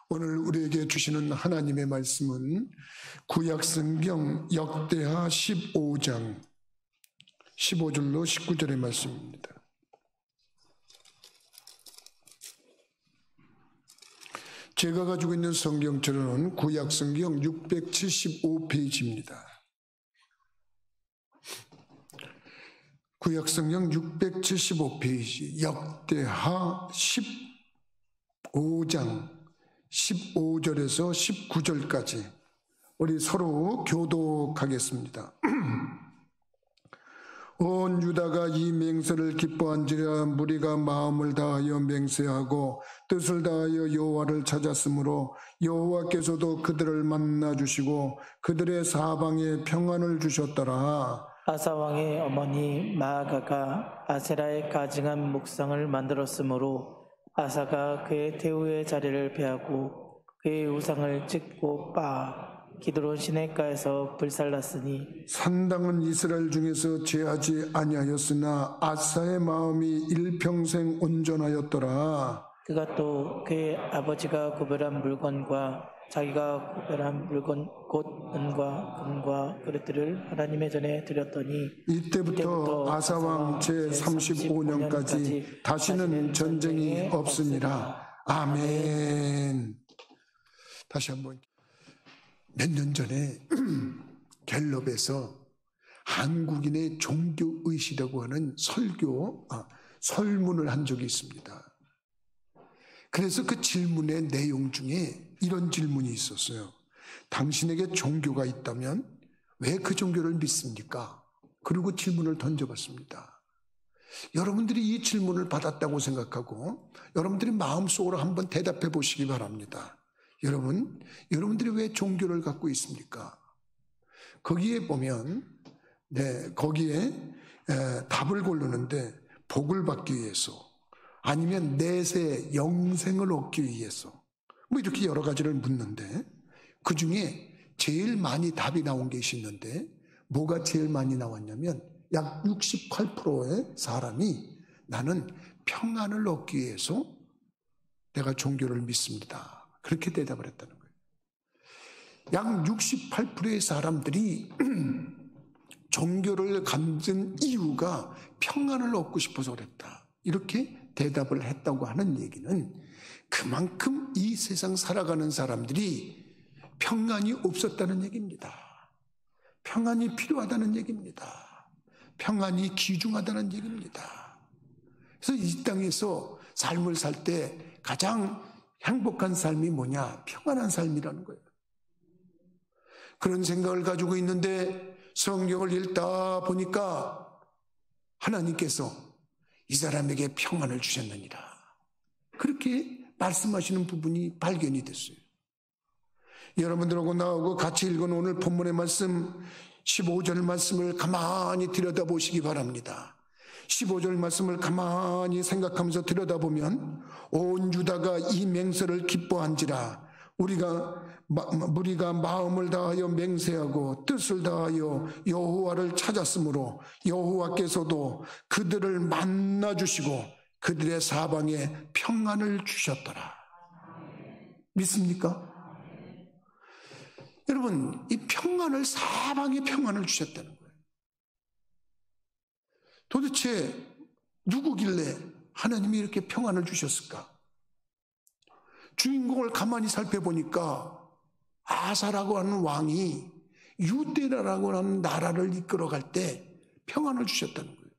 오늘 우리에게 주시는 하나님의 말씀은 구약성경 역대하 15장 15절로 19절의 말씀입니다. 제가 가지고 있는 성경책은 구약성경 675페이지입니다. 구약성경 675페이지 역대하 15장 15절에서 19절까지 우리 서로 교독하겠습니다. 온 유다가 이 맹세를 기뻐한지라 무리가 마음을 다하여 맹세하고 뜻을 다하여 여호와를 찾았으므로 여호와께서도 그들을 만나주시고 그들의 사방에 평안을 주셨더라. 아사 왕의 어머니 마아가가 아세라의 가증한 묵상을 만들었으므로 아사가 그의 태우의 자리를 베하고 그의 우상을 찢고 빻아 기드론 시내가에서 불살랐으니 산당은 이스라엘 중에서 제하지 아니하였으나 아사의 마음이 일평생 온전하였더라. 그가 또 그의 아버지가 구별한 물건과 자기가 구별한 물건 곧 은과 금과 그릇들을 하나님의 전에 드렸더니 이때부터 아사왕 제35년까지 다시는 전쟁이 없으니라. 아멘. 다시 한번. 몇 년 전에 갤럽에서 한국인의 종교의식이라고 하는 설문을 한 적이 있습니다. 그래서 그 질문의 내용 중에 이런 질문이 있었어요. 당신에게 종교가 있다면 왜 그 종교를 믿습니까? 그리고 질문을 던져봤습니다. 여러분들이 이 질문을 받았다고 생각하고 여러분들이 마음속으로 한번 대답해 보시기 바랍니다. 여러분들이 왜 종교를 갖고 있습니까? 거기에 보면, 거기에 답을 고르는데 복을 받기 위해서, 아니면 내세 영생을 얻기 위해서, 뭐 이렇게 여러 가지를 묻는데, 그 중에 제일 많이 답이 나온 게 있는데, 뭐가 제일 많이 나왔냐면, 약 68%의 사람이 나는 평안을 얻기 위해서 내가 종교를 믿습니다. 그렇게 대답을 했다는 거예요. 약 68%의 사람들이 종교를 갖는 이유가 평안을 얻고 싶어서 그랬다. 이렇게 대답을 했다고 하는 얘기는 그만큼 이 세상 살아가는 사람들이 평안이 없었다는 얘기입니다. 평안이 필요하다는 얘기입니다. 평안이 귀중하다는 얘기입니다. 그래서 이 땅에서 삶을 살 때 가장 행복한 삶이 뭐냐? 평안한 삶이라는 거예요. 그런 생각을 가지고 있는데 성경을 읽다 보니까 하나님께서 이 사람에게 평안을 주셨느니라. 그렇게 말씀하시는 부분이 발견이 됐어요. 여러분들하고 나하고 같이 읽은 오늘 본문의 말씀 15절 말씀을 가만히 들여다보시기 바랍니다. 15절 말씀을 가만히 생각하면서 들여다보면 온 유다가 이 맹세를 기뻐한지라 무리가 마음을 다하여 맹세하고 뜻을 다하여 여호와를 찾았으므로 여호와께서도 그들을 만나주시고 그들의 사방에 평안을 주셨더라. 믿습니까? 여러분, 이 평안을 사방에 평안을 주셨다는 거예요. 도대체 누구길래 하나님이 이렇게 평안을 주셨을까? 주인공을 가만히 살펴보니까 아사라고 하는 왕이 유대라고 하는 나라를 이끌어갈 때 평안을 주셨다는 거예요.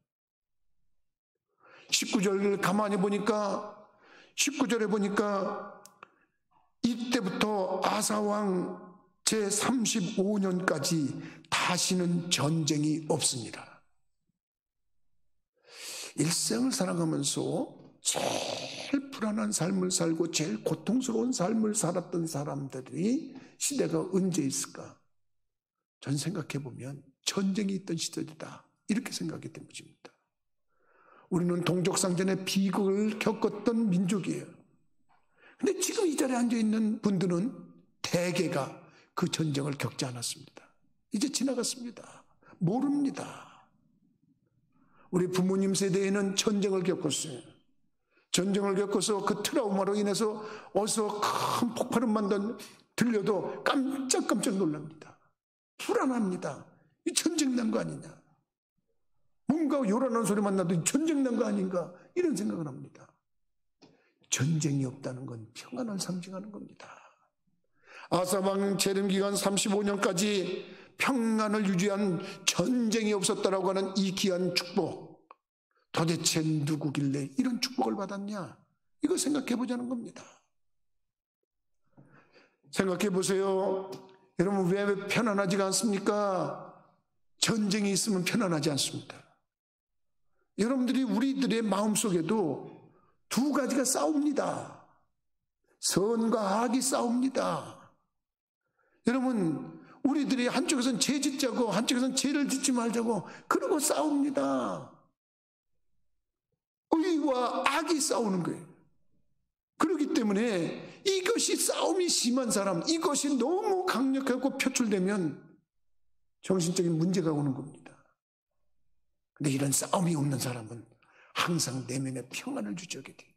19절을 가만히 보니까 19절에 보니까 이때부터 아사왕 제35년까지 다시는 전쟁이 없습니다. 일생을 살아가면서 제일 불안한 삶을 살고 제일 고통스러운 삶을 살았던 사람들이 시대가 언제 있을까? 전 생각해보면 전쟁이 있던 시절이다. 이렇게 생각이 된 것입니다. 우리는 동족상전의 비극을 겪었던 민족이에요. 근데 지금 이 자리에 앉아있는 분들은 대개가 그 전쟁을 겪지 않았습니다. 이제 지나갔습니다. 모릅니다. 우리 부모님 세대에는 전쟁을 겪었어요. 전쟁을 겪어서 그 트라우마로 인해서 어디서 큰 폭발음만 들려도 깜짝깜짝 놀랍니다. 불안합니다. 이 전쟁 난 거 아니냐. 뭔가 요란한 소리만 나도 전쟁 난 거 아닌가 이런 생각을 합니다. 전쟁이 없다는 건 평안을 상징하는 겁니다. 아사왕 재림 기간 35년까지 평안을 유지한 전쟁이 없었다라고 하는 이 귀한 축복, 도대체 누구길래 이런 축복을 받았냐? 이거 생각해 보자는 겁니다. 생각해 보세요. 여러분, 왜 편안하지가 않습니까? 전쟁이 있으면 편안하지 않습니다. 여러분들이 우리들의 마음속에도 두 가지가 싸웁니다. 선과 악이 싸웁니다. 여러분, 우리들이 한쪽에서는 죄 짓자고 한쪽에서는 죄를 짓지 말자고 그러고 싸웁니다. 의와 악이 싸우는 거예요. 그렇기 때문에 이것이 싸움이 심한 사람, 이것이 너무 강력하고 표출되면 정신적인 문제가 오는 겁니다. 근데 이런 싸움이 없는 사람은 항상 내면에 평안을 유지하게 돼요.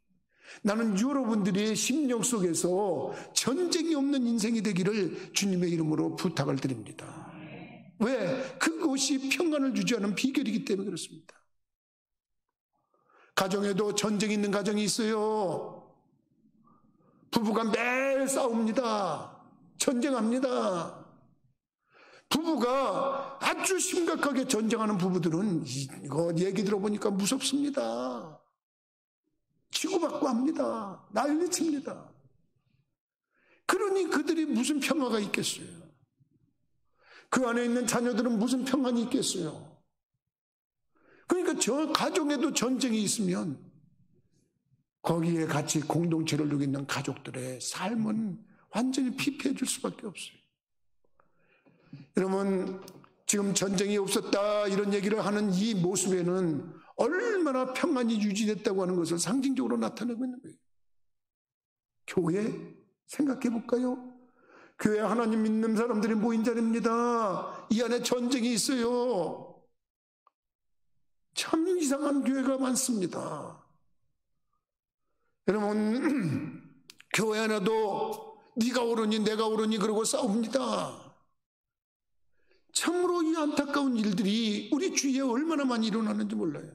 나는 여러분들의 심령 속에서 전쟁이 없는 인생이 되기를 주님의 이름으로 부탁을 드립니다. 왜? 그것이 평안을 유지하는 비결이기 때문에 그렇습니다. 가정에도 전쟁이 있는 가정이 있어요. 부부가 매일 싸웁니다. 전쟁합니다. 부부가 아주 심각하게 전쟁하는 부부들은 이거 얘기 들어보니까 무섭습니다. 치고받고 합니다. 난리칩니다. 그러니 그들이 무슨 평화가 있겠어요? 그 안에 있는 자녀들은 무슨 평안이 있겠어요? 그러니까 저 가정에도 전쟁이 있으면 거기에 같이 공동체를 누리고 있는 가족들의 삶은 완전히 피폐해질 수밖에 없어요. 여러분, 지금 전쟁이 없었다 이런 얘기를 하는 이 모습에는 얼마나 평안이 유지됐다고 하는 것을 상징적으로 나타내고 있는 거예요. 교회 생각해 볼까요? 교회 하나님 믿는 사람들이 모인 자리입니다. 이 안에 전쟁이 있어요. 참 이상한 교회가 많습니다. 여러분, 교회 안에도 네가 옳으니 내가 옳으니 그러고 싸웁니다. 참으로 이 안타까운 일들이 우리 주위에 얼마나 많이 일어나는지 몰라요.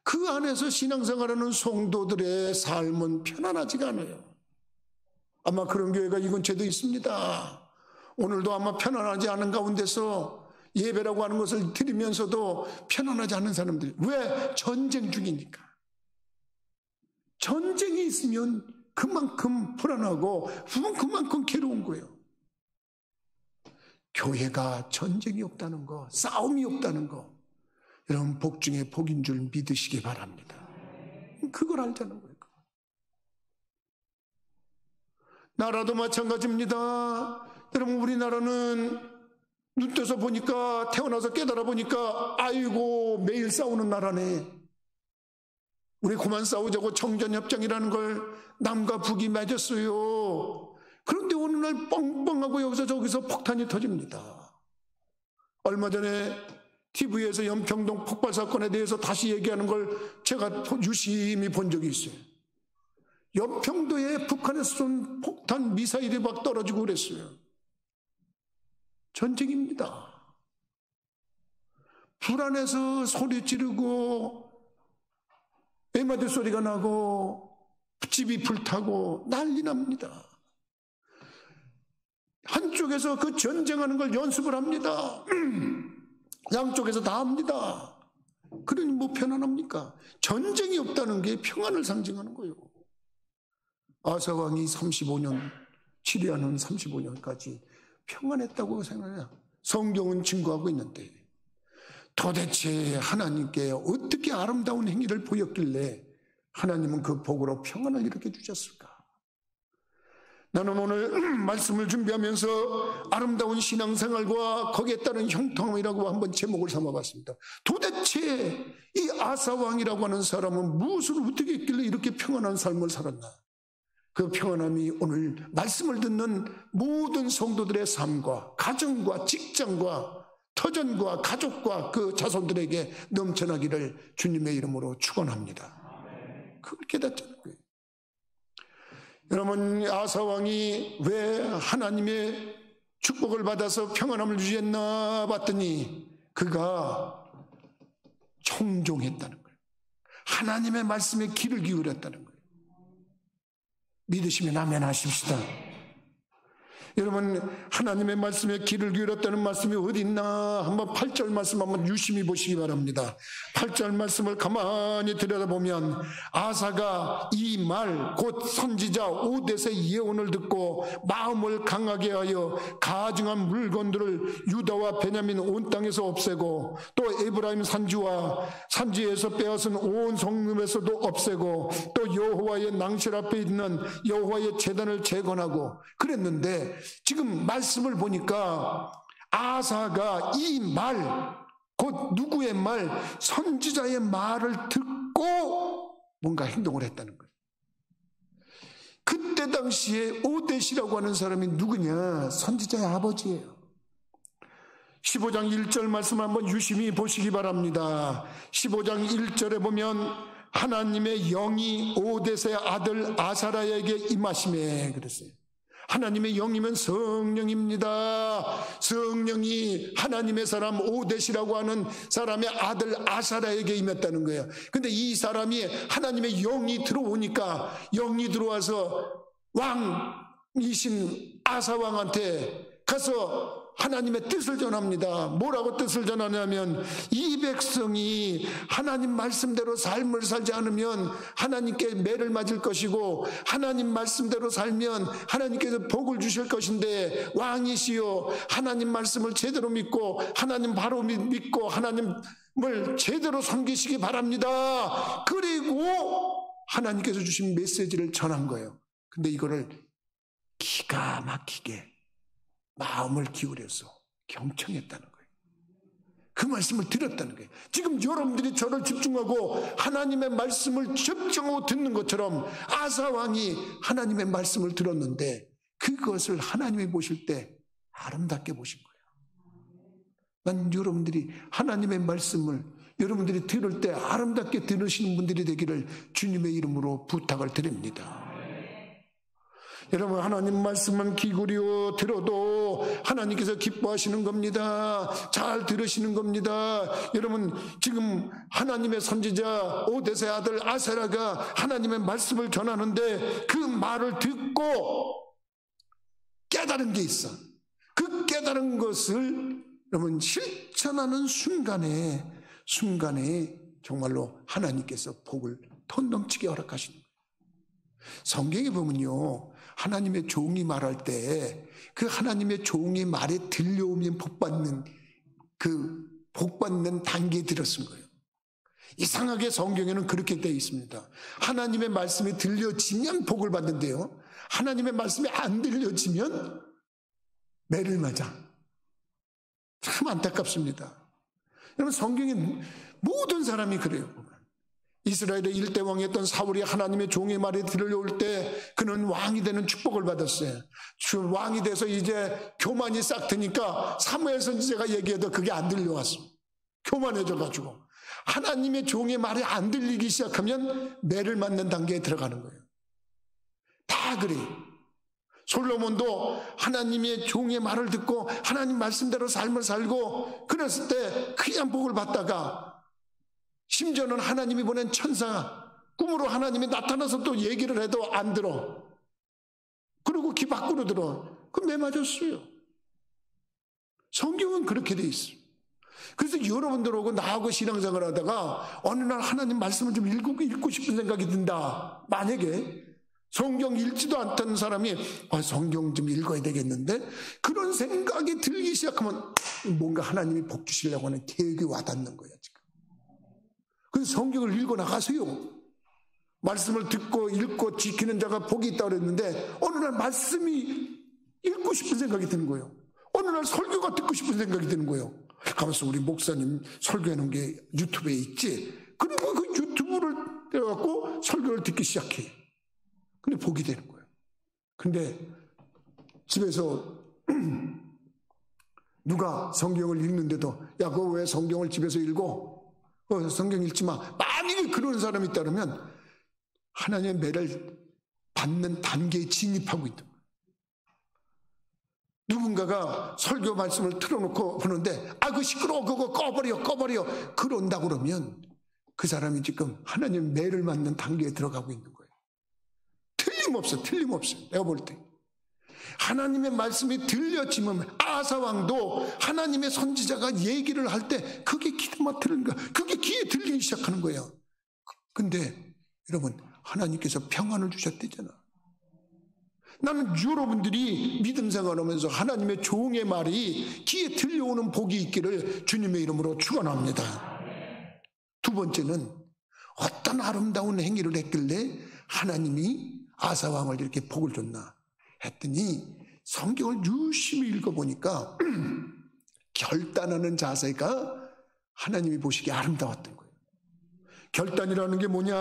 그 안에서 신앙생활하는 성도들의 삶은 편안하지가 않아요. 아마 그런 교회가 이 근처에도 있습니다. 오늘도 아마 편안하지 않은 가운데서 예배라고 하는 것을 드리면서도 편안하지 않은 사람들이. 왜? 전쟁 중이니까. 전쟁이 있으면 그만큼 불안하고 그만큼 괴로운 거예요. 교회가 전쟁이 없다는 거, 싸움이 없다는 거, 여러분 복 중에 복인 줄 믿으시기 바랍니다. 그걸 알자는 거예요. 나라도 마찬가지입니다. 여러분, 우리나라는 눈 떠서 보니까, 태어나서 깨달아 보니까 아이고 매일 싸우는 나라네. 우리 그만 싸우자고 청전협정이라는 걸 남과 북이 맺었어요. 그런데 어느 날 뻥뻥하고 여기서 저기서 폭탄이 터집니다. 얼마 전에 TV에서 연평동 폭발 사건에 대해서 다시 얘기하는 걸 제가 유심히 본 적이 있어요. 연평도에 북한에서 쏜 폭탄 미사일이 막 떨어지고 그랬어요. 전쟁입니다. 불안해서 소리 지르고 애마들 소리가 나고 집이 불타고 난리 납니다. 한쪽에서 그 전쟁하는 걸 연습을 합니다. 양쪽에서 다 합니다. 그러니 뭐 편안합니까? 전쟁이 없다는 게 평안을 상징하는 거예요. 아사왕이 35년, 치리하는 35년까지 평안했다고 생각해요. 성경은 증거하고 있는데 도대체 하나님께 어떻게 아름다운 행위를 보였길래 하나님은 그 복으로 평안을 이렇게 주셨을까? 나는 오늘 말씀을 준비하면서 아름다운 신앙생활과 거기에 따른 형통함이라고 한번 제목을 삼아봤습니다. 도대체 이 아사왕이라고 하는 사람은 무엇을 어떻게 했길래 이렇게 평안한 삶을 살았나? 그 평안함이 오늘 말씀을 듣는 모든 성도들의 삶과 가정과 직장과 터전과 가족과 그 자손들에게 넘쳐나기를 주님의 이름으로 축원합니다. 그걸 깨닫자는 거예요. 여러분, 아사 왕이 왜 하나님의 축복을 받아서 평안함을 유지했나 봤더니 그가 청종했다는 거예요. 하나님의 말씀에 귀를 기울였다는 거예요. 믿으시면 아멘 하십시다. 여러분, 하나님의 말씀에 귀를 기울였다는 말씀이 어디 있나 한번 8절 말씀 한번 유심히 보시기 바랍니다. 8절 말씀을 가만히 들여다보면 아사가 이 말 곧 선지자 오뎃의 예언을 듣고 마음을 강하게 하여 가증한 물건들을 유다와 베냐민 온 땅에서 없애고 또 에브라임 산지에서 빼앗은 온 성읍에서도 없애고 또 여호와의 낭실 앞에 있는 여호와의 제단을 재건하고 그랬는데, 지금 말씀을 보니까 아사가 이 말, 곧 누구의 말, 선지자의 말을 듣고 뭔가 행동을 했다는 거예요. 그때 당시에 오뎃이라고 하는 사람이 누구냐? 선지자의 아버지예요. 15장 1절 말씀 한번 유심히 보시기 바랍니다. 15장 1절에 보면 하나님의 영이 오뎃의 아들 아사라에게 임하시매 그랬어요. 하나님의 영이면 성령입니다. 성령이 하나님의 사람 오뎃이라고 하는 사람의 아들 아사라에게 임했다는 거예요. 근데 이 사람이 하나님의 영이 들어오니까, 영이 들어와서 왕이신 아사 왕한테 가서 하나님의 뜻을 전합니다. 뭐라고 뜻을 전하냐면, 이 백성이 하나님 말씀대로 삶을 살지 않으면 하나님께 매를 맞을 것이고, 하나님 말씀대로 살면 하나님께서 복을 주실 것인데, 왕이시여 하나님 말씀을 제대로 믿고 하나님 바로 믿고 하나님을 제대로 섬기시기 바랍니다. 그리고 하나님께서 주신 메시지를 전한 거예요. 근데 이거를 기가 막히게 마음을 기울여서 경청했다는 거예요. 그 말씀을 들었다는 거예요. 지금 여러분들이 저를 집중하고 하나님의 말씀을 집중하고 듣는 것처럼 아사 왕이 하나님의 말씀을 들었는데 그것을 하나님이 보실 때 아름답게 보신 거예요. 난 여러분들이 하나님의 말씀을 여러분들이 들을 때 아름답게 들으시는 분들이 되기를 주님의 이름으로 부탁을 드립니다. 여러분, 하나님 말씀만 귀 기울여 들어도 하나님께서 기뻐하시는 겁니다. 잘 들으시는 겁니다. 여러분, 지금 하나님의 선지자 오뎃의 아들 아사라가 하나님의 말씀을 전하는데 그 말을 듣고 깨달은 게 있어. 그 깨달은 것을 여러분 실천하는 순간에 정말로 하나님께서 복을 돈 넘치게 허락하시는 거예요. 성경에 보면요, 하나님의 종이 말할 때 그 하나님의 종이 말에 들려오면 복받는 그 복받는 단계에 들었은 거예요. 이상하게 성경에는 그렇게 되어 있습니다. 하나님의 말씀이 들려지면 복을 받는데요, 하나님의 말씀이 안 들려지면 매를 맞아. 참 안타깝습니다. 여러분, 성경에 모든 사람이 그래요. 이스라엘의 1대 왕이었던 사울이 하나님의 종의 말에 들려올 때 그는 왕이 되는 축복을 받았어요. 왕이 돼서 이제 교만이 싹 트니까 사무엘 선지자가 얘기해도 그게 안 들려왔어. 교만해져가지고 하나님의 종의 말이 안 들리기 시작하면 매를 맞는 단계에 들어가는 거예요. 다 그래요. 솔로몬도 하나님의 종의 말을 듣고 하나님 말씀대로 삶을 살고 그랬을 때 그냥 복을 받다가, 심지어는 하나님이 보낸 천사, 꿈으로 하나님이 나타나서 또 얘기를 해도 안 들어. 그리고 귀 밖으로 들어. 그럼 매 맞았어요. 성경은 그렇게 돼 있어요. 그래서 여러분들하고 나하고 신앙생활 하다가 어느 날 하나님 말씀을 좀 읽고 싶은 생각이 든다. 만약에 성경 읽지도 않던 사람이 성경 좀 읽어야 되겠는데, 그런 생각이 들기 시작하면 뭔가 하나님이 복 주시려고 하는 계획이 와닿는 거예요, 지금. 그래서 성경을 읽어 나가세요. 말씀을 듣고 읽고 지키는 자가 복이 있다고 그랬는데 어느 날 말씀이 읽고 싶은 생각이 드는 거예요. 어느 날 설교가 듣고 싶은 생각이 드는 거예요. 가면서 우리 목사님 설교하는 게 유튜브에 있지. 그리고 그 유튜브를 떼어갖고 설교를 듣기 시작해. 근데 복이 되는 거예요. 근데 집에서 누가 성경을 읽는데도 야, 그거 왜 성경을 집에서 읽어? 성경 읽지 마. 만약에 그런 사람이 있다면 하나님의 매를 받는 단계에 진입하고 있다. 누군가가 설교 말씀을 틀어놓고 보는데 그 시끄러워, 그거 꺼버려 그런다 그러면 그 사람이 지금 하나님 매를 맞는 단계에 들어가고 있는 거예요. 틀림없어. 내가 볼 때 하나님의 말씀이 들려지면 아사왕도 하나님의 선지자가 얘기를 할 때 그게 귀에만 들리는 거야. 그게 귀에 들리기 시작하는 거예요. 근데 여러분, 하나님께서 평안을 주셨대잖아. 나는 여러분들이 믿음 생활하면서 하나님의 종의 말이 귀에 들려오는 복이 있기를 주님의 이름으로 축원합니다. 두 번째는 어떤 아름다운 행위를 했길래 하나님이 아사왕을 이렇게 복을 줬나 했더니 성경을 유심히 읽어보니까 결단하는 자세가 하나님이 보시기에 아름다웠던 거예요. 결단이라는 게 뭐냐?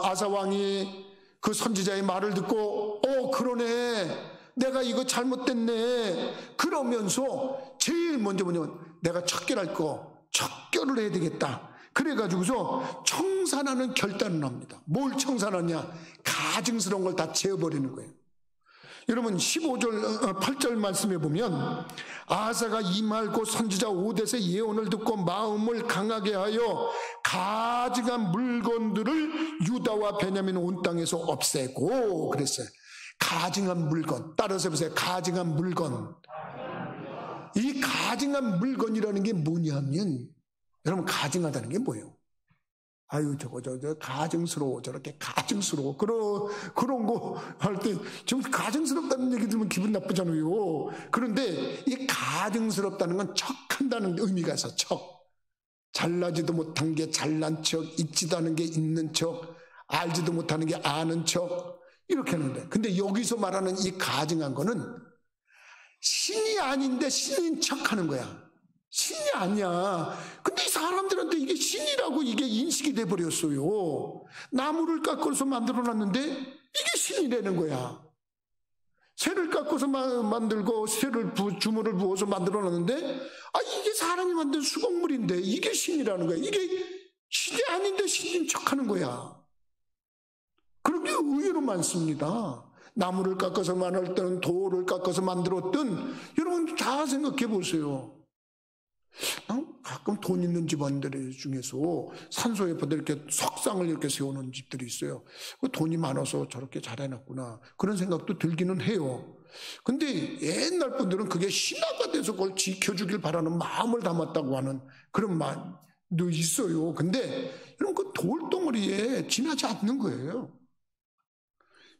아사왕이 그 선지자의 말을 듣고 그러네, 내가 이거 잘못됐네 그러면서 제일 먼저 뭐냐면 내가 척결할 거 척결을 해야 되겠다. 그래가지고서 청산하는 결단을 합니다. 뭘 청산하냐? 가증스러운 걸 다 재워버리는 거예요. 여러분 15절 8절 말씀에 보면 아사가 이 말 곧 선지자 오뎃의 예언을 듣고 마음을 강하게 하여 가증한 물건들을 유다와 베냐민 온 땅에서 없애고 그랬어요. 가증한 물건, 따라서 보세요. 가증한 물건. 이 가증한 물건이라는 게 뭐냐면 여러분, 가증하다는 게 뭐예요? 저거 가증스러워, 저렇게 가증스러워, 그런 거 할 때 좀 가증스럽다는 얘기 들으면 기분 나쁘잖아요. 그런데 이 가증스럽다는 건 척한다는 의미가 있어. 잘나지도 못한 게 잘난 척, 있지도 않은 게 있는 척, 알지도 못하는 게 아는 척, 이렇게 하는데, 근데 여기서 말하는 이 가증한 거는 신이 아닌데 신인 척 하는 거야. 신이 아니야. 근데 이 사람들한테 이게 신이라고 이게 인식이 돼버렸어요. 나무를 깎아서 만들어놨는데 이게 신이라는 거야. 쇠를 깎아서 만들고 주물을 부어서 만들어놨는데 이게 사람이 만든 수공물인데 이게 신이라는 거야. 이게 신이 아닌데 신인 척하는 거야. 그런 게 의외로 많습니다. 나무를 깎아서 만들었든 돌을 깎아서 만들었든 여러분 다 생각해 보세요. 가끔 돈 있는 집안들 중에서 산소 옆에 이렇게 석상을 이렇게 세우는 집들이 있어요. 돈이 많아서 저렇게 잘 해놨구나 그런 생각도 들기는 해요. 근데 옛날 분들은 그게 신화가 돼서 그걸 지켜주길 바라는 마음을 담았다고 하는 그런 말도 있어요. 근데 이런 그 돌덩어리에 지나지 않는 거예요.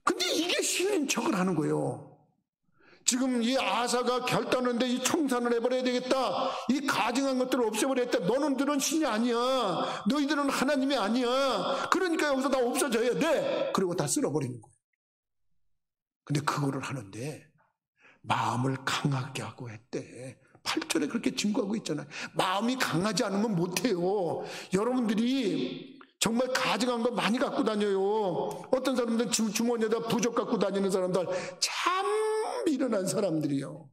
근데 이게 신인 척을 하는 거예요. 지금 이 아사가 결단하는데 이 청산을 해버려야 되겠다. 이 가증한 것들을 없애버려야겠다. 너희들은 신이 아니야. 너희들은 하나님이 아니야. 그러니까 여기서 다 없어져야 돼. 그리고 다 쓸어버리는 거예요. 근데 그거를 하는데 마음을 강하게 하고 했대. 8절에 그렇게 증거하고 있잖아요. 마음이 강하지 않으면 못해요. 여러분들이 정말 가증한 거 많이 갖고 다녀요. 어떤 사람들은 주머니에다 부적 갖고 다니는 사람들 참 미련한 사람들이요.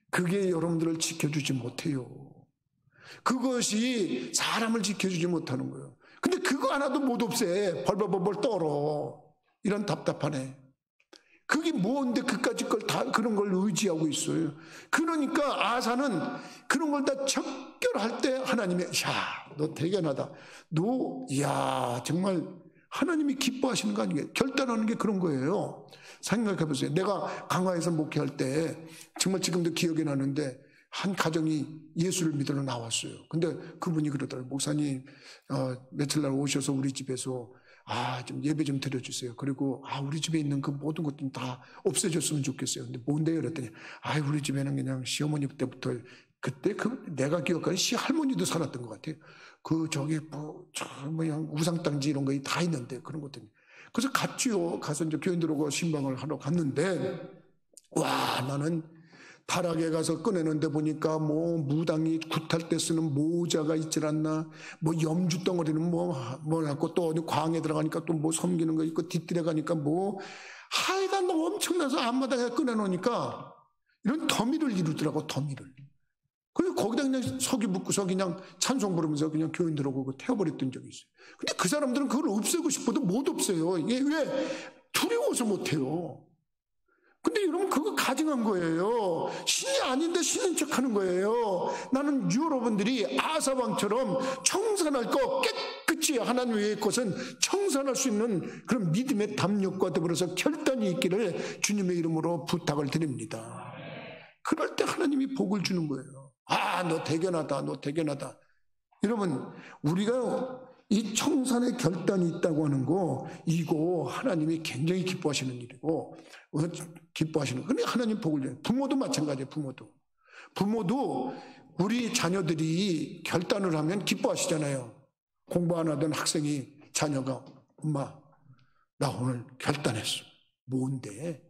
그게 여러분들을 지켜주지 못해요. 그것이 사람을 지켜주지 못하는 거예요. 근데 그거 하나도 못 없애. 벌벌벌벌 떨어. 이런 답답하네. 그게 뭔데 그까짓 걸 다 그런 걸 의지하고 있어요. 그러니까 아사는 그런 걸 다 척결할 때 하나님이 너 대견하다. 너 정말 하나님이 기뻐하시는 거 아니에요? 결단하는 게 그런 거예요. 생각해 보세요. 내가 강화에서 목회할 때 정말 지금도 기억이 나는데 한 가정이 예수를 믿으러 나왔어요. 근데 그분이 그러더라고요. 목사님 며칠 날 오셔서 우리 집에서 좀 예배 좀 드려주세요. 그리고 우리 집에 있는 그 모든 것들은 다 없애줬으면 좋겠어요. 근데 뭔데요? 그랬더니 우리 집에는 그냥 시어머니 때부터 그때 내가 기억하는 시할머니도 살았던 것 같아요. 우상땅지 이런 거 다 있는데 그런 것들이. 그래서 갔지요. 가서 이제 교인들하고 신방을 하러 갔는데 나는 타락에 가서 꺼내는데 보니까 무당이 굿할 때 쓰는 모자가 있질 않나, 염주 덩어리는 갖고 또 어디 광에 들어가니까 또 섬기는 거 있고 뒤뜰에 가니까 하여간 엄청나서 앞마당에 꺼내놓으니까 이런 더미를 이루더라고. 더미를. 그래서 거기다 그냥 석이 붙고서 그냥 찬송 부르면서 그냥 교인들하고 태워버렸던 적이 있어요. 근데 그 사람들은 그걸 없애고 싶어도 못 없어요. 이게 왜? 두려워서 못해요. 근데 여러분 그거 가증한 거예요. 신이 아닌데 신인 척 하는 거예요. 나는 여러분들이 아사왕처럼 청산할 거 깨끗이 하나님 외의 것은 청산할 수 있는 그런 믿음의 담력과 더불어서 결단이 있기를 주님의 이름으로 부탁을 드립니다. 그럴 때 하나님이 복을 주는 거예요. 아, 너 대견하다, 너 대견하다. 여러분, 우리가 이 청산의 결단이 있다고 하는 거, 이거 하나님이 굉장히 기뻐하시는 일이고, 기뻐하시는 거. 근데 하나님 복을 줘요. 부모도 마찬가지예요, 부모도 우리 자녀들이 결단을 하면 기뻐하시잖아요. 공부 안 하던 학생이, 자녀가, 엄마, 나 오늘 결단했어. 뭔데?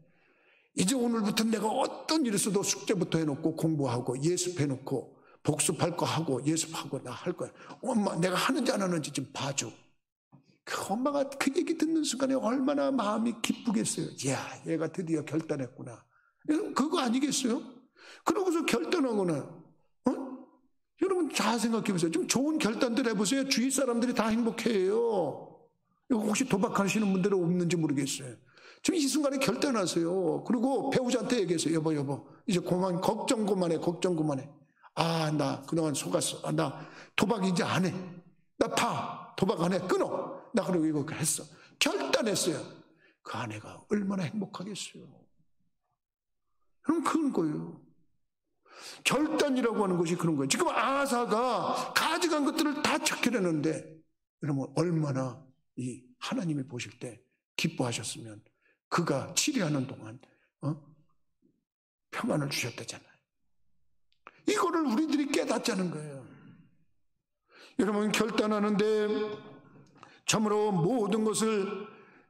이제 오늘부터 내가 어떤 일을 써도 숙제부터 해놓고 공부하고 예습해놓고 복습할 거 하고 예습하고 나 할 거야. 엄마 내가 하는지 안 하는지 좀 봐줘. 그 엄마가 그 얘기 듣는 순간에 얼마나 마음이 기쁘겠어요. 야, 얘가 드디어 결단했구나. 그거 아니겠어요? 그러고서 결단하거나 여러분 잘 생각해 보세요. 좀 좋은 결단들 해보세요. 주위 사람들이 다 행복해요. 이거 혹시 도박하시는 분들은 없는지 모르겠어요. 지금 이 순간에 결단하세요. 그리고 배우자한테 얘기했어요. 여보 이제 걱정 그만해. 아, 나 그동안 속았어. 아, 나 도박 이제 안 해. 나 도박 안 해. 끊어. 나 그리고 이거 했어. 결단했어요. 그 아내가 얼마나 행복하겠어요. 그럼 그런 거예요. 결단이라고 하는 것이 그런 거예요. 지금 아사가 가져간 것들을 다 척결했는데 여러분 얼마나 이 하나님이 보실 때 기뻐하셨으면 그가 치료하는 동안 평안을 주셨다잖아요. 이거를 우리들이 깨닫자는 거예요. 여러분 결단하는데 참으로 모든 것을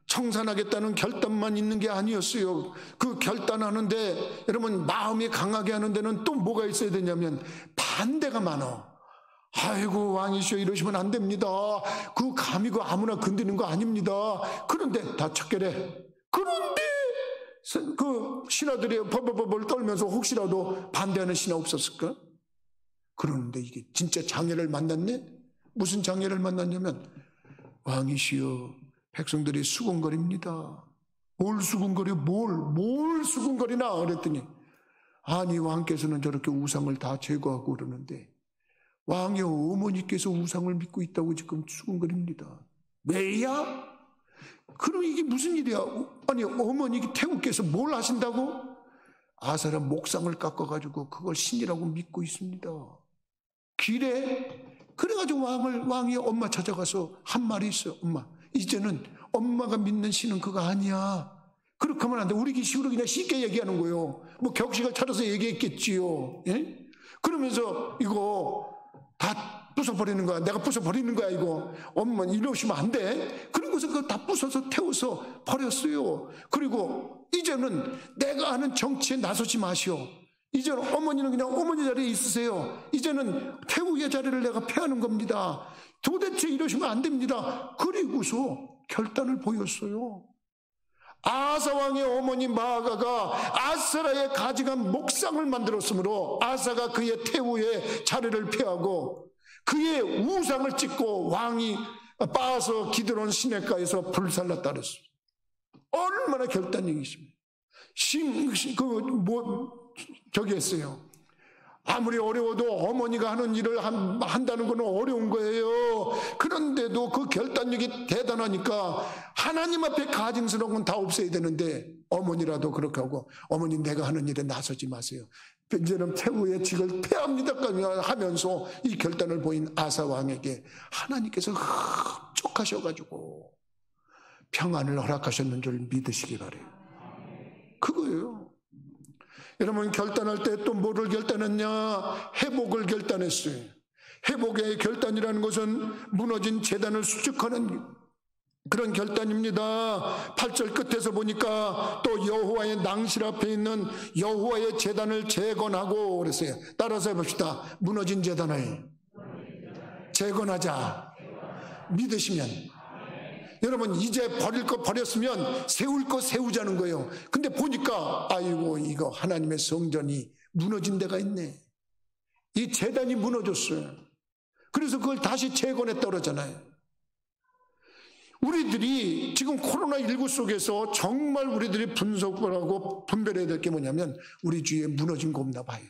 청산하겠다는 결단만 있는 게 아니었어요. 그 결단하는데 여러분 마음이 강하게 하는 데는 또 뭐가 있어야 되냐면 반대가 많아. 아이고 왕이시여 이러시면 안 됩니다. 그 감히 그 아무나 건드리는 거 아닙니다. 그런데 다 척결해. 그런데 그 신하들이 버버버벌 떨면서 혹시라도 반대하는 신하 없었을까? 그러는데 이게 진짜 장애를 만났네? 무슨 장애를 만났냐면 왕이시여 백성들이 수군거립니다. 뭘 수군거려? 뭘 수군거리나? 그랬더니 아니 왕께서는 저렇게 우상을 다 제거하고 그러는데 왕의 어머니께서 우상을 믿고 있다고 지금 수군거립니다. 왜야? 그럼 이게 무슨 일이야? 아니 어머니 태우께서 뭘 하신다고? 아사라 목상을 깎아가지고 그걸 신이라고 믿고 있습니다. 길에 그래가지고 왕이 엄마 찾아가서 한 말이 있어요. 엄마 이제는 엄마가 믿는 신은 그거 아니야. 그렇게 하면 안 돼. 우리 식으로 그냥 쉽게 얘기하는 거예요. 뭐 격식을 차려서 얘기했겠지요. 예? 그러면서 이거 다 부숴버리는 거야. 내가 부숴버리는 거야 이거. 엄마 이러시면 안 돼. 그러고서 그거 다 부숴서 태워서 버렸어요. 그리고 이제는 내가 하는 정치에 나서지 마시오. 이제는 어머니는 그냥 어머니 자리에 있으세요. 이제는 태우의 자리를 내가 패하는 겁니다. 도대체 이러시면 안 됩니다. 그리고서 결단을 보였어요. 아사왕의 어머니 마아가가 아사라의 가져간 목상을 만들었으므로 아사가 그의 태우의 자리를 피하고 그의 우상을 찍고 왕이 빠서 기드론 시내가에서 불살랐다 그랬어요. 얼마나 결단력이 있습니까? 저기 했어요. 아무리 어려워도 어머니가 하는 일을 한다는 건 어려운 거예요. 그런데도 그 결단력이 대단하니까 하나님 앞에 가증스러운 건 다 없애야 되는데 어머니라도 그렇게 하고 어머니 내가 하는 일에 나서지 마세요. 이제는 태우의 직을 패합니다 하면서 이 결단을 보인 아사 왕에게 하나님께서 흡족하셔가지고 평안을 허락하셨는 줄 믿으시기 바래요. 그거예요. 여러분 결단할 때 또 뭐를 결단했냐? 회복을 결단했어요. 회복의 결단이라는 것은 무너진 제단을 수축하는 그런 결단입니다. 8절 끝에서 보니까 또 여호와의 낭실 앞에 있는 여호와의 제단을 재건하고 그랬어요. 따라서 해봅시다. 무너진 제단을 재건하자. 믿으시면 여러분 이제 버릴 거 버렸으면 세울 거 세우자는 거예요. 근데 보니까 아이고 이거 하나님의 성전이 무너진 데가 있네. 이 제단이 무너졌어요. 그래서 그걸 다시 재건했다 그러잖아요. 우리들이 지금 코로나19 속에서 정말 우리들이 분석하고 분별해야 될 게 뭐냐면 우리 주위에 무너진 거 없나 봐야 돼요.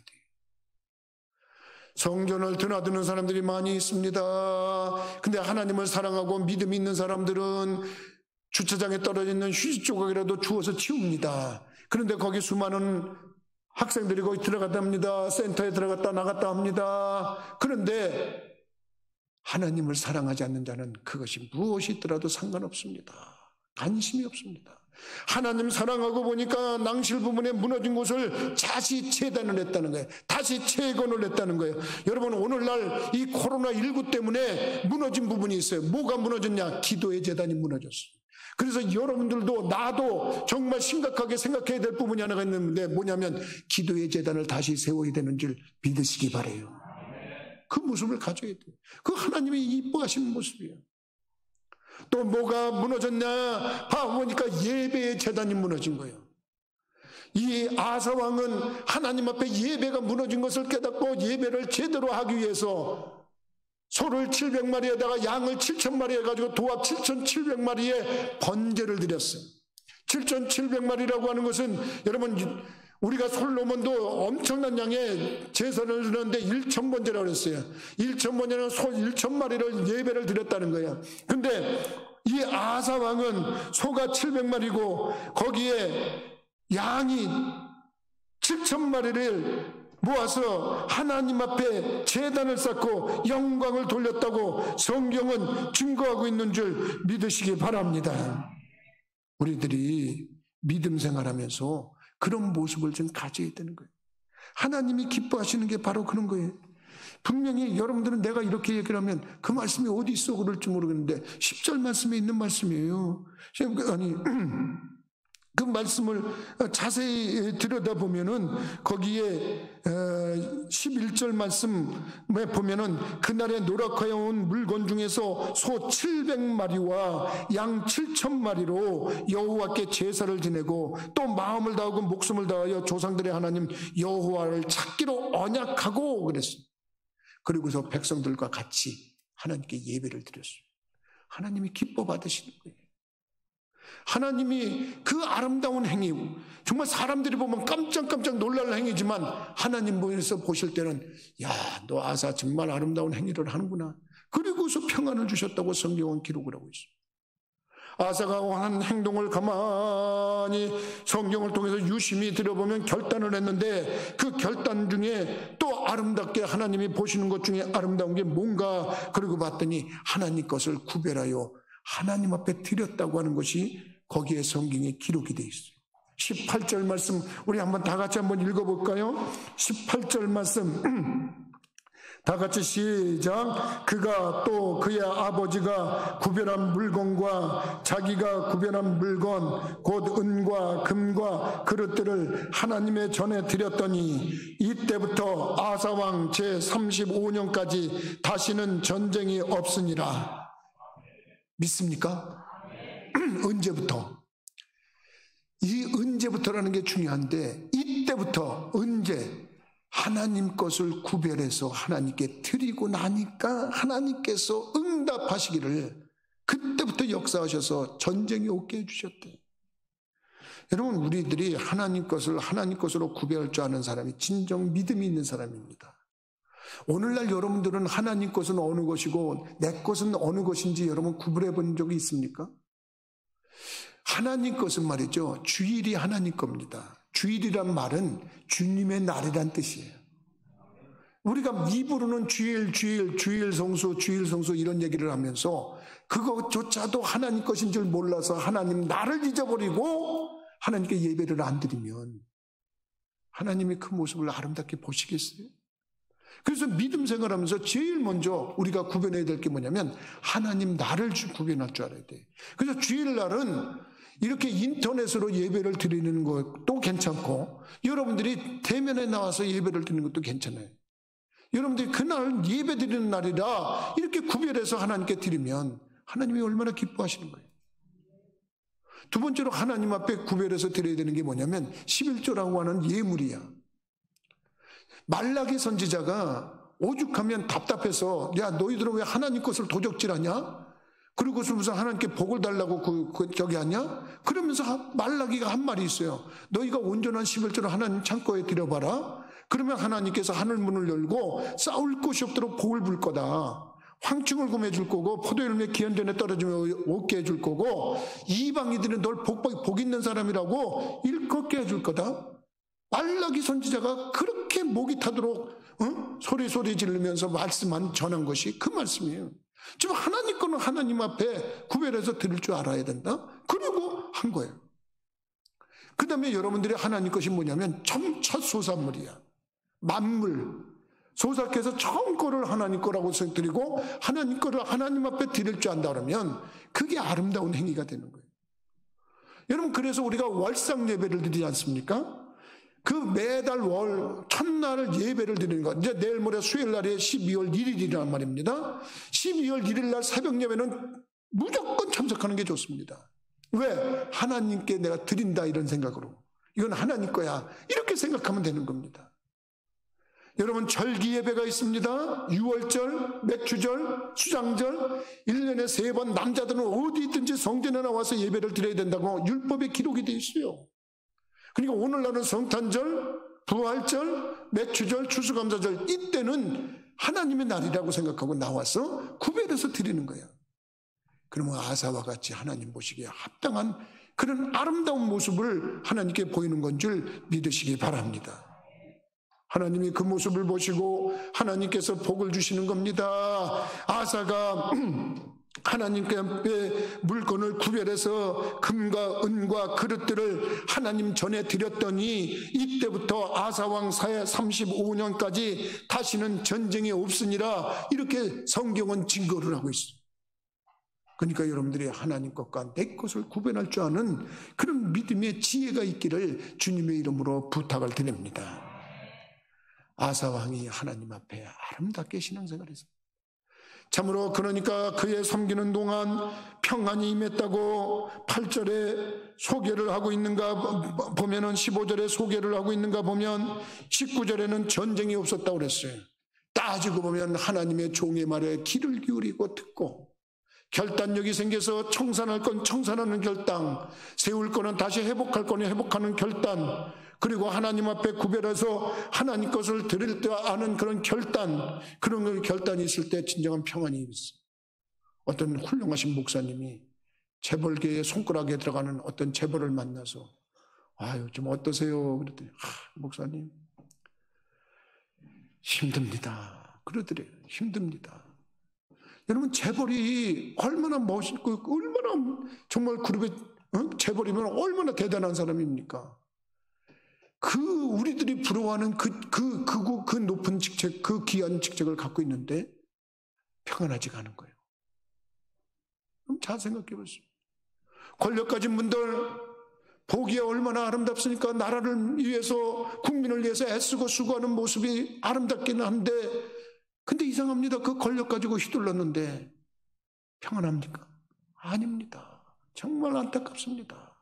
성전을 드나드는 사람들이 많이 있습니다. 근데 하나님을 사랑하고 믿음이 있는 사람들은 주차장에 떨어져 있는 휴지 조각이라도 주워서 치웁니다. 그런데 거기 수많은 학생들이 거기 들어갔다 합니다. 센터에 들어갔다 나갔다 합니다. 그런데 하나님을 사랑하지 않는 자는 그것이 무엇이 있더라도 상관없습니다. 관심이 없습니다. 하나님 사랑하고 보니까 낭실 부분에 무너진 곳을 다시 재단을 했다는 거예요. 다시 재건을 했다는 거예요. 여러분, 오늘날 이 코로나19 때문에 무너진 부분이 있어요. 뭐가 무너졌냐? 기도의 재단이 무너졌어요. 그래서 여러분들도 나도 정말 심각하게 생각해야 될 부분이 하나가 있는데 뭐냐면 기도의 재단을 다시 세워야 되는 줄 믿으시기 바라요. 그 모습을 가져야 돼요. 그 하나님이 이뻐하시는 모습이에요. 또 뭐가 무너졌냐? 보니까 예배의 재단이 무너진 거예요. 이 아사 왕은 하나님 앞에 예배가 무너진 것을 깨닫고 예배를 제대로 하기 위해서 소를 700마리에다가 양을 7,000마리 해가지고 도합 7,700마리의 번제를 드렸어요. 7,700마리라고 하는 것은 여러분 우리가 솔로몬도 엄청난 양의 제사를 드렸는데 1,000번제라고 그랬어요. 1,000번제는 소 1,000마리를 예배를 드렸다는 거예요. 근데 이 아사 왕은 소가 700마리고 거기에 양이 7,000마리를 모아서 하나님 앞에 제단을 쌓고 영광을 돌렸다고 성경은 증거하고 있는 줄 믿으시기 바랍니다. 우리들이 믿음 생활하면서 그런 모습을 좀 가져야 되는 거예요. 하나님이 기뻐하시는 게 바로 그런 거예요. 분명히 여러분들은 내가 이렇게 얘기를 하면 그 말씀이 어디 있어 그럴지 모르겠는데 10절 말씀에 있는 말씀이에요. 아니 그 말씀을 자세히 들여다보면은 거기에 11절 말씀에 보면은 그날에 노력하여 온 물건 중에서 소 700마리와 양 7,000마리로 여호와께 제사를 지내고 또 마음을 다하고 목숨을 다하여 조상들의 하나님 여호와를 찾기로 언약하고 그랬어요. 그리고서 백성들과 같이 하나님께 예배를 드렸어요. 하나님이 기뻐 받으시는 거예요. 하나님이 그 아름다운 행위, 정말 사람들이 보면 깜짝깜짝 놀랄 행위지만 하나님 보면서 보실 때는 야, 너 아사 정말 아름다운 행위를 하는구나. 그리고서 평안을 주셨다고 성경은 기록을 하고 있습니다. 아사가 한 행동을 가만히 성경을 통해서 유심히 들여보면 결단을 했는데 그 결단 중에 또 아름답게 하나님이 보시는 것 중에 아름다운 게 뭔가 그러고 봤더니 하나님 것을 구별하여 하나님 앞에 드렸다고 하는 것이 거기에 성경에 기록이 되어 있어요. 18절 말씀 우리 한번 다 같이 한번 읽어볼까요? 18절 말씀 다 같이 시작. 그가 또 그의 아버지가 구별한 물건과 자기가 구별한 물건 곧 은과 금과 그릇들을 하나님의 전에 드렸더니 이때부터 아사왕 제35년까지 다시는 전쟁이 없으니라. 믿습니까? 언제부터? 이 언제부터라는 게 중요한데 이때부터 언제? 하나님 것을 구별해서 하나님께 드리고 나니까 하나님께서 응답하시기를 그때부터 역사하셔서 전쟁이 없게 해주셨대요. 여러분 우리들이 하나님 것을 하나님 것으로 구별할 줄 아는 사람이 진정 믿음이 있는 사람입니다. 오늘날 여러분들은 하나님 것은 어느 것이고 내 것은 어느 것인지 여러분 구분해 본 적이 있습니까? 하나님 것은 말이죠. 주일이 하나님 겁니다. 주일이란 말은 주님의 날이란 뜻이에요. 우리가 입으로는 주일 성수 이런 얘기를 하면서 그것조차도 하나님 것인 줄 몰라서 하나님 나를 잊어버리고 하나님께 예배를 안 드리면 하나님이 그 모습을 아름답게 보시겠어요? 그래서 믿음 생활하면서 제일 먼저 우리가 구별해야 될 게 뭐냐면 하나님 나를 구별할 줄 알아야 돼. 그래서 주일날은 이렇게 인터넷으로 예배를 드리는 것도 괜찮고 여러분들이 대면에 나와서 예배를 드리는 것도 괜찮아요. 여러분들이 그날 예배 드리는 날이라 이렇게 구별해서 하나님께 드리면 하나님이 얼마나 기뻐하시는 거예요. 두 번째로 하나님 앞에 구별해서 드려야 되는 게 뭐냐면 11조라고 하는 예물이야. 말라기 선지자가 오죽하면 답답해서 야 너희들은 왜 하나님 것을 도적질하냐? 그리고서 무슨 하나님께 복을 달라고 저기 하냐? 그러면서 말라기가 한 말이 있어요. 너희가 온전한 11조를 하나님 창고에 들여봐라. 그러면 하나님께서 하늘문을 열고 싸울 곳이 없도록 복을 불 거다. 황충을 구매해 줄 거고 포도열매 기현전에 떨어지면 얻게 해줄 거고 이방인들은 널 복 있는 사람이라고 일컫게 해줄 거다. 말라기 선지자가 그렇게 목이 타도록 소리 지르면서 말씀만 전한 것이 그 말씀이에요. 지금 하나님 거는 하나님 앞에 구별해서 드릴 줄 알아야 된다. 그리고 한 거예요. 그 다음에 여러분들이 하나님 것이 뭐냐면 첫 소산물이야. 만물. 소사께서 처음 거를 하나님 거라고 드리고 하나님 거를 하나님 앞에 드릴 줄 안다 그러면 그게 아름다운 행위가 되는 거예요. 여러분 그래서 우리가 월상 예배를 드리지 않습니까? 그 매달 첫날 예배를 드리는 것. 이제 내일 모레 수요일날에 12월 1일이란 말입니다. 12월 1일날 새벽 예배는 무조건 참석하는 게 좋습니다. 왜? 하나님께 내가 드린다 이런 생각으로. 이건 하나님 거야. 이렇게 생각하면 되는 겁니다. 여러분 절기 예배가 있습니다. 유월절, 맥주절, 수장절 1년에 3번 남자들은 어디 있든지 성전에 나와서 예배를 드려야 된다고 율법에 기록이 되어 있어요. 그러니까 오늘날은 성탄절, 부활절, 맥주절, 추수감사절 이때는 하나님의 날이라고 생각하고 나와서 구별해서 드리는 거예요. 그러면 아사와 같이 하나님 보시기에 합당한 그런 아름다운 모습을 하나님께 보이는 건 줄 믿으시기 바랍니다. 하나님이 그 모습을 보시고 하나님께서 복을 주시는 겁니다. 아사가 하나님께 물건을 구별해서 금과 은과 그릇들을 하나님 전에 드렸더니 이때부터 아사왕 사에 35년까지 다시는 전쟁이 없으니라 이렇게 성경은 증거를 하고 있어요. 그러니까 여러분들이 하나님 것과 내 것을 구별할 줄 아는 그런 믿음의 지혜가 있기를 주님의 이름으로 부탁을 드립니다. 아사왕이 하나님 앞에 아름답게 신앙생활을 했습니다. 참으로 그러니까 그의 섬기는 동안 평안이 임했다고 8절에 소개를 하고 있는가 보면은 15절에 소개를 하고 있는가 보면 19절에는 전쟁이 없었다고 그랬어요. 따지고 보면 하나님의 종의 말에 귀를 기울이고 듣고 결단력이 생겨서 청산할 건 청산하는 결단, 세울 거는 다시 회복할 거는 회복하는 결단, 그리고 하나님 앞에 구별해서 하나님 것을 드릴 때 아는 그런 결단, 그런 결단이 있을 때 진정한 평안이 있어요. 어떤 훌륭하신 목사님이 재벌계의 손가락에 들어가는 어떤 재벌을 만나서 아유 좀 어떠세요? 그랬더니 목사님 힘듭니다. 그러더래요. 힘듭니다. 여러분 재벌이 얼마나 멋있고 얼마나 정말 그룹의 재벌이면 얼마나 대단한 사람입니까? 그 우리들이 부러워하는 그 높은 직책, 그 귀한 직책을 갖고 있는데 평안하지가 않은 거예요. 그럼 잘 생각해 보세요. 권력 가진 분들 보기에 얼마나 아름답습니까? 나라를 위해서 국민을 위해서 애쓰고 수고하는 모습이 아름답기는 한데 근데 이상합니다. 그 권력 가지고 휘둘렀는데 평안합니까? 아닙니다. 정말 안타깝습니다.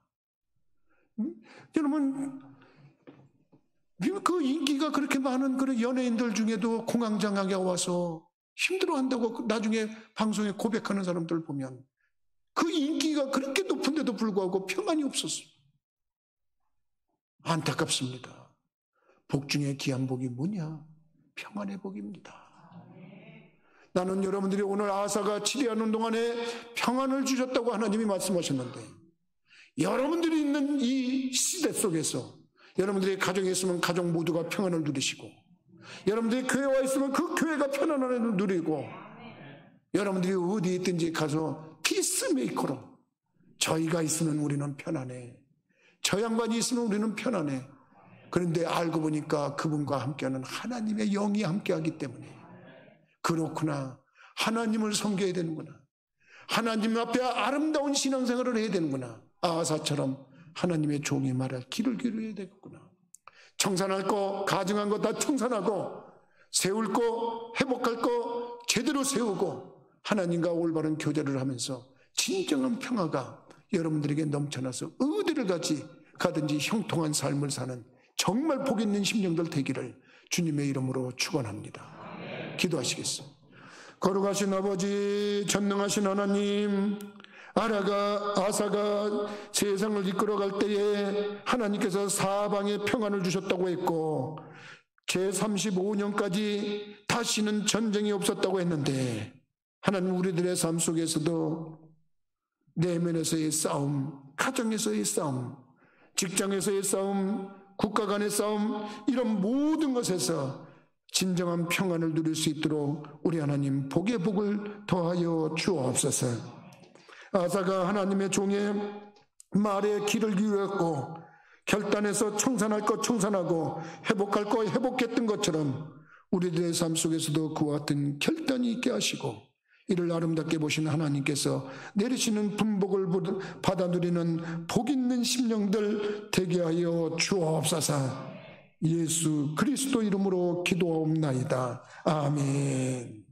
여러분 그 인기가 그렇게 많은 그런 연예인들 중에도 공황장애가 와서 힘들어한다고 나중에 방송에 고백하는 사람들 보면 그 인기가 그렇게 높은데도 불구하고 평안이 없었어요. 안타깝습니다. 복 중에 귀한 복이 뭐냐? 평안의 복입니다. 나는 여러분들이 오늘 아사가 치리하는 동안에 평안을 주셨다고 하나님이 말씀하셨는데 여러분들이 있는 이 시대 속에서 여러분들이 가정에 있으면 가족 모두가 평안을 누리시고 여러분들이 교회와 있으면 그 교회가 평안을 누리고 여러분들이 어디 있든지 가서 피스메이커로 저희가 있으면 우리는 편안해. 저 양반이 있으면 우리는 편안해. 그런데 알고 보니까 그분과 함께하는 하나님의 영이 함께하기 때문에 그렇구나. 하나님을 섬겨야 되는구나. 하나님 앞에 아름다운 신앙생활을 해야 되는구나. 아사처럼 하나님의 종이 말할 귀를 기울여야 되겠구나. 청산할 거, 가증한 거 다 청산하고 세울 거, 회복할 거 제대로 세우고 하나님과 올바른 교제를 하면서 진정한 평화가 여러분들에게 넘쳐나서 어디를 가든지 형통한 삶을 사는 정말 복 있는 심령들 되기를 주님의 이름으로 축원합니다. 기도하시겠습니다. 거룩하신 아버지, 전능하신 하나님, 아사가 세상을 이끌어갈 때에 하나님께서 사방에 평안을 주셨다고 했고 제35년까지 다시는 전쟁이 없었다고 했는데, 하나님 우리들의 삶 속에서도 내면에서의 싸움, 가정에서의 싸움, 직장에서의 싸움, 국가 간의 싸움, 이런 모든 것에서 진정한 평안을 누릴 수 있도록 우리 하나님 복의 복을 더하여 주옵소서. 아사가 하나님의 종의 말에 귀를 기울였고 결단해서 청산할 것 청산하고 회복할 것 회복했던 것처럼 우리들의 삶 속에서도 그와 같은 결단이 있게 하시고, 이를 아름답게 보시는 하나님께서 내리시는 분복을 받아 누리는 복 있는 심령들 되게 하여 주옵소서. 예수 그리스도 이름으로 기도하옵나이다. 아멘.